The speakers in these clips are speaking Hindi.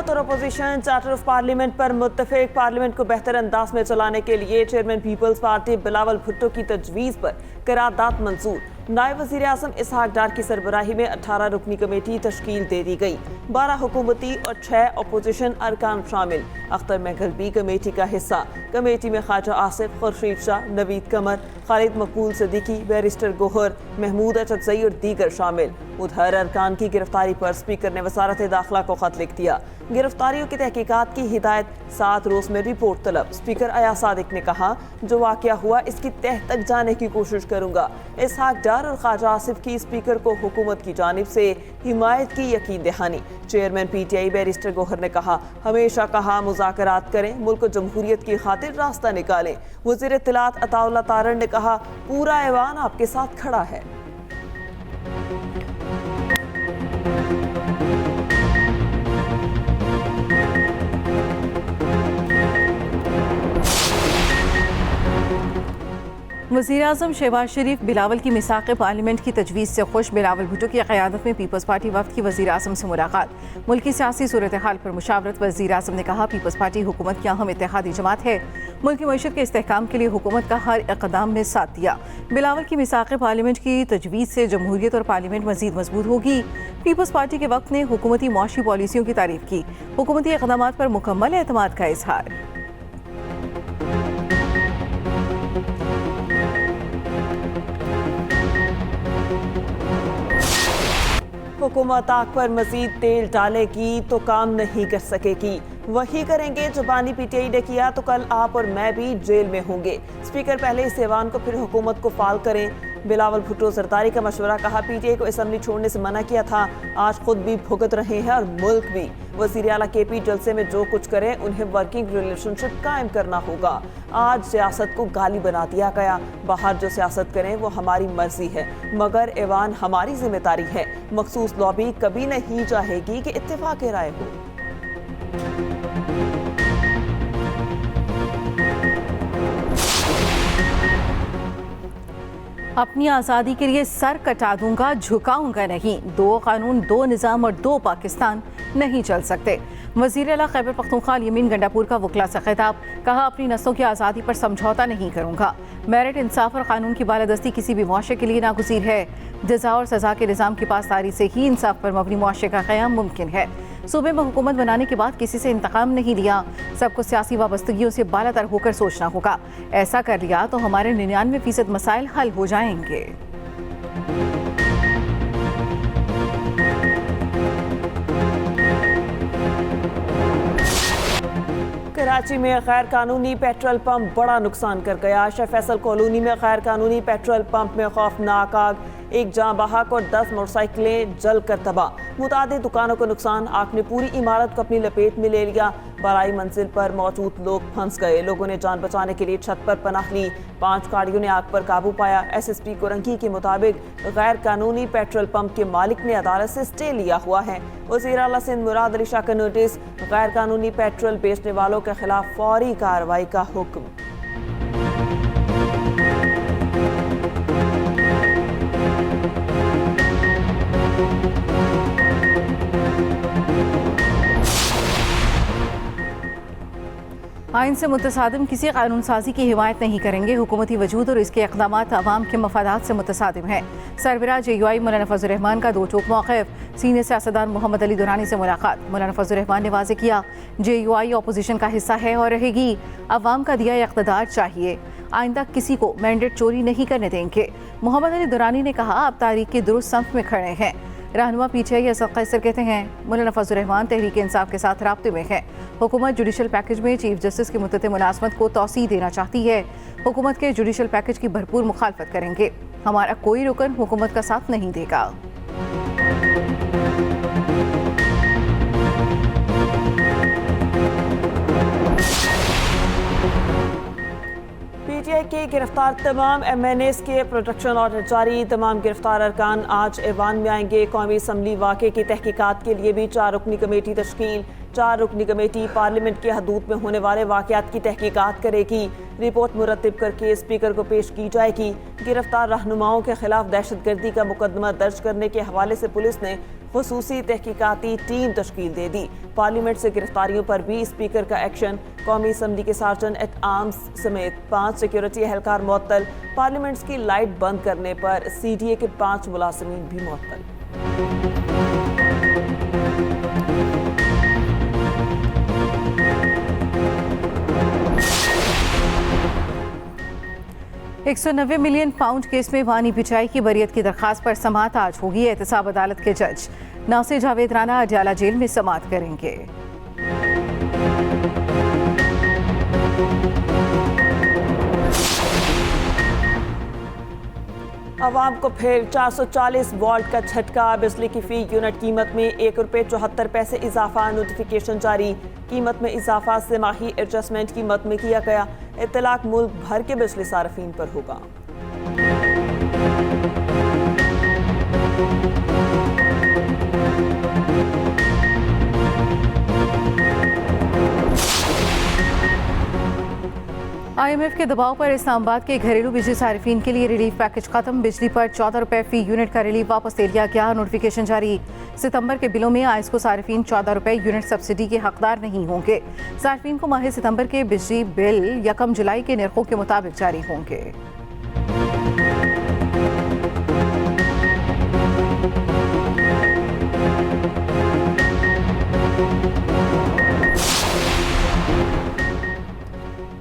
हुकूमत और अपोजिशन चार्टर ऑफ पार्लियामेंट पर मुत्तफिक। पार्लियामेंट को बेहतर अंदाज में चलाने के लिए चेयरमैन पीपल्स पार्टी बिलावल भुट्टो की तजवीज़ पर करारदाद मंजूर। नायब वज़ीर आज़म इसहाक डार की सरबराही में 18 रुकनी कमेटी तश्कील दे दी गई। 12 हुकूमती और 6 अपोजिशन अरकान शामिल। अख्तर महगल भी कमेटी का हिस्सा। कमेटी में ख्वाजा आसिफ, खुर्शीद शाह, नवीद कमर, खालिद मकबूल सिद्दीकी, बैरिस्टर गोहर, महमूद अचकजई और दीगर शामिल। उधर अरकान की गिरफ्तारी पर स्पीकर ने वजारत दाखिला को खत लिख दिया। गिरफ्तारियों की तहकीकात की हिदायत, 7 रोज में रिपोर्ट तलब। स्पीकर अया सादिक ने कहा, जो वाक़या हुआ इसकी तह तक जाने की कोशिश करूंगा। इसहाक डार और ख्वाजा आसिफ की स्पीकर को हुकूमत की जानिब से हिमायत की यकीन दहानी। चेयरमैन PTI बैरिस्टर गोहर ने कहा, हमेशा कहा मुज़ाकरात करें, मुल्क जमहूरियत की खातिर रास्ता निकालें। वज़ीर इत्तलात अताउल्लाह तारड़ ने कहा, पूरा ऐवान आपके साथ खड़ा है। वज़ीर आज़म शहबाज शरीफ बिलावल की मिसाक़ पार्लियामेंट की तजवीज़ से खुश। बिलावल भुट्टो की क़यादत में पीपल्स पार्टी वफ़द की वज़ीर आज़म से मुलाकात। मुल्की सियासी सूरत हाल पर मुशावरत। वज़ीर आज़म ने कहा, पीपल्स पार्टी हुकूमत की अहम इत्तेहादी जमात है। मुल्क की मईशत के इस्तेहकाम के लिए हुकूमत का हर इक़दाम में साथ दिया। बिलावल की मिसाक़ पार्लियामेंट की तजवीज़ से जमहूरियत और पार्लियामेंट मज़ीद मजबूत होगी। पीपल्स पार्टी के वक्त ने हुकूमती मुआशी पॉलिसियों की तारीफ की। हुकूमती इक़दामात पर मुकम्मल एतमाद का इजहार। हुकूमत आग पर मजीद तेल डालेगी तो काम नहीं कर सकेगी। वही करेंगे जो बानी PTI ने किया तो कल आप और मैं भी जेल में होंगे। स्पीकर पहले इस ऐवान को फिर हुकूमत को फाल करें। बिलावल भुट्टो जरदारी का मशवरा। कहा, PTI को असम्बली छोड़ने से मना किया था, आज खुद भी भुगत रहे हैं और मुल्क भी। वज़ीर आला KP जलसे में जो कुछ करें उन्हें वर्किंग रिलेशनशिप कायम करना होगा। आज सियासत को गाली बना दिया गया। बाहर जो सियासत करें वो हमारी मर्जी है, मगर ऐवान हमारी जिम्मेदारी है। मखसूस लॉबी कभी नहीं चाहेगी कि इत्तेफाक राय हो। अपनी आज़ादी के लिए सर कटा दूंगा, झुकाऊंगा नहीं। 2 कानून, 2 निज़ाम और 2 पाकिस्तान नहीं चल सकते। वज़ीर आला खैबर पख्तूनख्वा यमीन गंडापुर का वकला से खिताब। कहा, अपनी नस्लों की आज़ादी पर समझौता नहीं करूंगा। मेरिट, इंसाफ और कानून की बालादस्ती किसी भी मुआशरे के लिए नागुज़ीर है। जज़ा और सज़ा के निज़ाम की पासदारी से ही इंसाफ पर मबनी मुआशरे का क़याम मुमकिन है। सूबे में हुकूमत बनाने के बाद किसी से इंतकाम नहीं लिया। सबको सियासी वाबस्तगियों से बालातर होकर सोचना होगा। ऐसा कर लिया तो हमारे 99% मसाइल हल हो जाएंगे। कराची में गैर कानूनी पेट्रोल पंप बड़ा नुकसान कर गया। शाह फैसल कॉलोनी में गैर कानूनी पेट्रोल पंप में खौफनाक आग, 1 जाँ बहक और 10 मोटरसाइकिलें जल कर तबाह। मुतादिद दुकानों को नुकसान। आग ने पूरी इमारत को अपनी लपेट में ले लिया। बराई मंजिल पर मौजूद लोग फंस गए। लोगों ने जान बचाने के लिए छत पर पनाह ली। 5 गाड़ियों ने आग पर काबू पाया। SSP कोरंगी के मुताबिक गैर कानूनी पेट्रोल पंप के मालिक ने अदालत से स्टे लिया हुआ है। वज़ीर आला सिंध मुराद अली शाह का नोटिस। गैर कानूनी पेट्रोल बेचने वालों के खिलाफ फौरी कार्रवाई का हुक्म। आइन से मुतसादिम किसी कानून साजी की हिमायत नहीं करेंगे। हुकूमती वजूद और इसके इक़दामात अवाम के मफादात से मुतसादिम है। सरबराह JUI मौलाना फजल रहमान का 2 टोक मौक़िफ़। सीनियर सियासतदान मोहम्मद अली दुरानी से मुलाकात। मौलाना फजल रहमान ने वाज़ेह किया, JUI अपोजिशन का हिस्सा है और रहेगी। अवाम का दिया इक़्तिदार चाहिए। आइंदा किसी को मैंडेट चोरी नहीं करने देंगे। मोहम्मद अली दुरानी ने कहा, अब तारीख के दुरुस्त संफ में खड़े हैं। रहनुमा PTI असद कैसर कहते हैं, मौलाना फजल रहमान तहरीक इंसाफ के साथ राब्ते में है। हुकूमत जुडिशल पैकेज में चीफ जस्टिस की मुद्दत मुलाजमत को तौसीह देना चाहती है। हुकूमत के जुडिशल पैकेज की भरपूर मुखालफत करेंगे। हमारा कोई रुकन हुकूमत का साथ नहीं देगा। PTI के गिरफ्तार तमाम MNAs के प्रोटेक्शन ऑर्डर जारी। तमाम गिरफ्तार अरकान आज ऐवान में आएंगे। कौमी असम्बली वाक़े की तहकीकात के लिए भी 4 रुकनी कमेटी तश्कील। 4 रुकनी कमेटी पार्लियामेंट की हदूद में होने वाले वाक़यात की तहकीकात करेगी। रिपोर्ट मुरतब करके स्पीकर को पेश की जाएगी। गिरफ्तार रहनुमाओं के खिलाफ दहशतगर्दी का मुकदमा दर्ज करने के हवाले से पुलिस ने खुसूसी तहकीकाती टीम तश्कील दे दी। पार्लियामेंट से गिरफ्तारियों पर भी स्पीकर का एक्शन। कौमी असम्बली के सार्जन एट आर्म्स समेत 5 सिक्योरिटी एहलकार मुअत्तल। पार्लियामेंट्स की लाइट बंद करने पर CDA के 5 मुलाजिमीन भी मुअत्तल। 190 मिलियन पाउंड केस में वानी पिचाई की बरियत की दरखास्त पर समाअत आज होगी। एहतसाब अदालत के जज नासिर जावेद राना अडयाला जेल में समाअत करेंगे। आवाम को फिर 440 वोल्ट का झटका। बिजली की फी यूनिट कीमत में ₹1.74 इजाफा। नोटिफिकेशन जारी। कीमत में इजाफा से माही एडजस्टमेंट कीमत में किया गया। इत्तलाक मुल्क भर के बिजली सार्फिन पर होगा। IMF के दबाव पर इस्लामाबाद के घरेलू बिजली सार्फिन के लिए रिलीफ पैकेज खत्म। बिजली पर ₹14 फी यूनिट का रिलीफ वापस ले लिया गया। नोटिफिकेशन जारी। सितंबर के बिलों में आइस को सार्फिन ₹14 यूनिट सब्सिडी के हकदार नहीं होंगे। सार्फिन को माह सितंबर के बिजली बिल 1 जुलाई के निर्खों के मुताबिक जारी होंगे।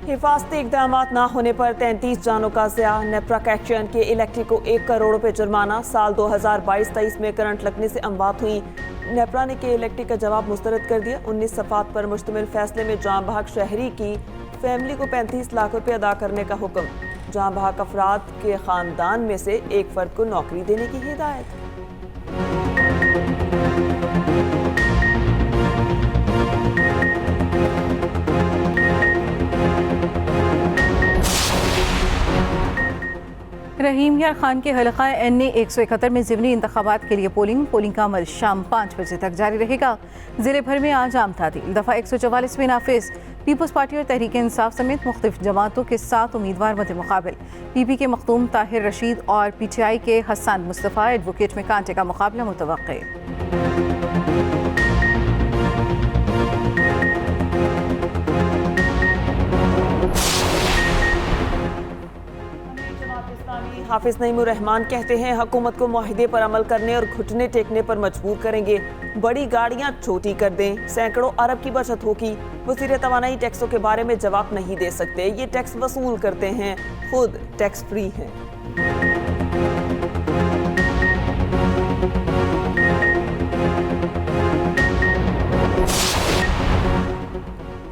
हिफाजती इकदाम न होने पर 33 जानों का ज़िया। नेपरा का एक्शन के इलेक्ट्रिक को 1 करोड़ रुपए जुर्माना। साल 2022-23 में करंट लगने से अमवात हुई। नेपरा ने के इलेक्ट्रिक का जवाब मुस्तरद कर दिया। 19 सफ़ात पर मुश्तमिल फैसले में जाँ बहक शहरी की फैमिली को 35 लाख रुपए अदा करने का हुक्म। जाँ बहक अफराद के ख़ानदान में से एक फ़र्द को नौकरी देने की हिदायत। रहीम यार खान के हलका NA 171 में ज़िमनी इंतखाबात के लिए पोलिंग का अमल शाम 5 बजे तक जारी रहेगा। ज़िले भर में आज आम तादील दफ़ा 144 में नाफिज। पीपल्स पार्टी और तहरीक इंसाफ समेत मुख्तलिफ जमातों के 7 उम्मीदवार मद्दे मुकाबिल। PP के मखदूम ताहिर रशीद और PTI के हसन मुस्तफ़ा एडवोकेट में कांटे का मुकाबला मुतवक्के। हाफिज नईमुर रहमान कहते हैं हुकूमत को मुआहिदे पर अमल करने और घुटने टेकने पर मजबूर करेंगे। बड़ी गाड़ियां छोटी कर दें, सैकड़ों अरब की बचत होगी। वज़ीर तवानाई टैक्सों के बारे में जवाब नहीं दे सकते। ये टैक्स वसूल करते हैं, खुद टैक्स फ्री हैं।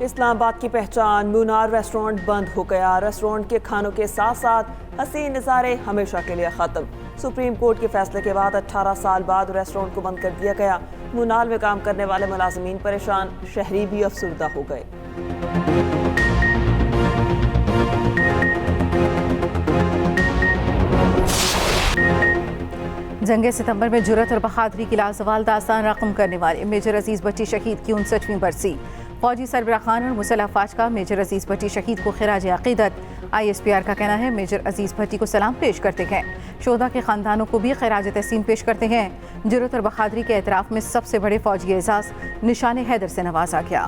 इस्लामाबाद की पहचान मुनार रेस्टोरेंट बंद हो गया। रेस्टोरेंट के खानों के साथ साथ हसीन नज़ारे हमेशा के लिए ख़त्म। सुप्रीम कोर्ट के फैसले के बाद 18 साल बाद रेस्टोरेंट को बंद कर दिया गया। मुनार में काम करने वाले मुलाजिमीन परेशान, शहरी भी अफसरदा हो गए। जंग सितंबर में जुर्रत और बहादुरी की लाजवाल दास्तान रकम करने वाले मेजर अजीज भट्टी शहीद की 59वीं बरसी। फौजी सरबराह खान और मुसल्लह अफवाज का मेजर अजीज भट्टी शहीद को खिराज अकीदत। ISPR का कहना है मेजर अजीज भट्टी को सलाम पेश करते हैं। शोधा के खानदानों को भी खिराज तहसीन पेश करते हैं। जुर्रत और बहादुरी के एतराफ़ में सबसे बड़े फौजी एजाज निशान हैदर से नवाजा गया।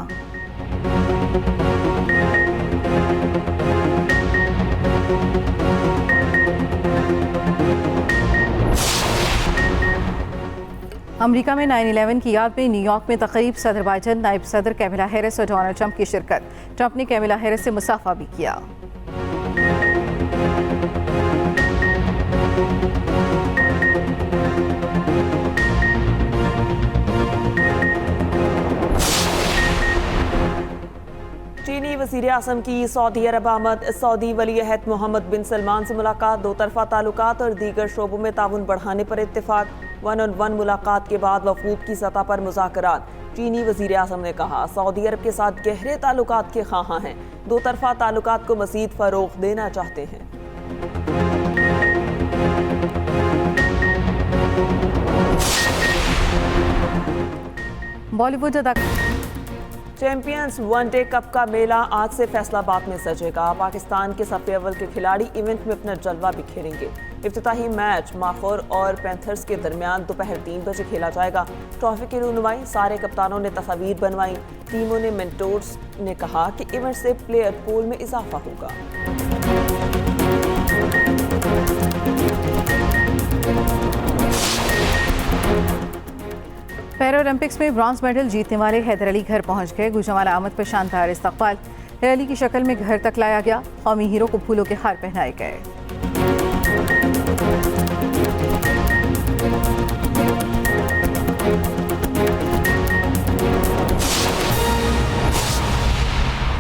अमेरिका में 9/11 की याद में न्यूयॉर्क में तकरीब। सदर बाइडन, नायब सदर कैमिला हैरिस और डोनाल्ड ट्रंप की शिरकत। ट्रंप ने कैमिला हैरिस से मुसाफा भी किया। चीनी वज़ीर आज़म की सऊदी अरब आमद। सऊदी वली अहद मोहम्मद बिन सलमान से मुलाकात। दो तरफा ताल्लुकात और दीगर शोबों में ताउन बढ़ाने पर इत्तेफाक। 1-on-1 मुलाकात के बाद वफूद की सतह पर मुज़ाकरात। चीनी वज़ीर आज़म ने कहा सऊदी अरब के साथ गहरे ताल्लुकात के ख़्वाहां हैं। दो तरफा ताल्लुकात को मज़ीद फ़रोग़ देना चाहते हैं। चैंपियंस वनडे कप का मेला आज से फैसलाबाद में सजेगा। पाकिस्तान के सफ़े अव्वल के खिलाड़ी इवेंट में अपना जलवा बिखेरेंगे। इफ्तिताही मैच माखौर और पैंथर्स के दरमियान दोपहर 3 बजे खेला जाएगा। ट्रॉफी की रूनुमाई सारे कप्तानों ने तस्वीर बनवाई। टीमों ने मेंटोर्स ने कहा कि इवेंट से प्लेयर पूल में इजाफा होगा। पैरालंपिक्स में ब्रॉन्ज मेडल जीतने वाले हैदर अली घर पहुंच गए। गुजरावाला आमद पर शानदार इस्तकबाल। रैली की शक्ल में घर तक लाया गया। कौमी हीरो को फूलों के हार पहनाए गए।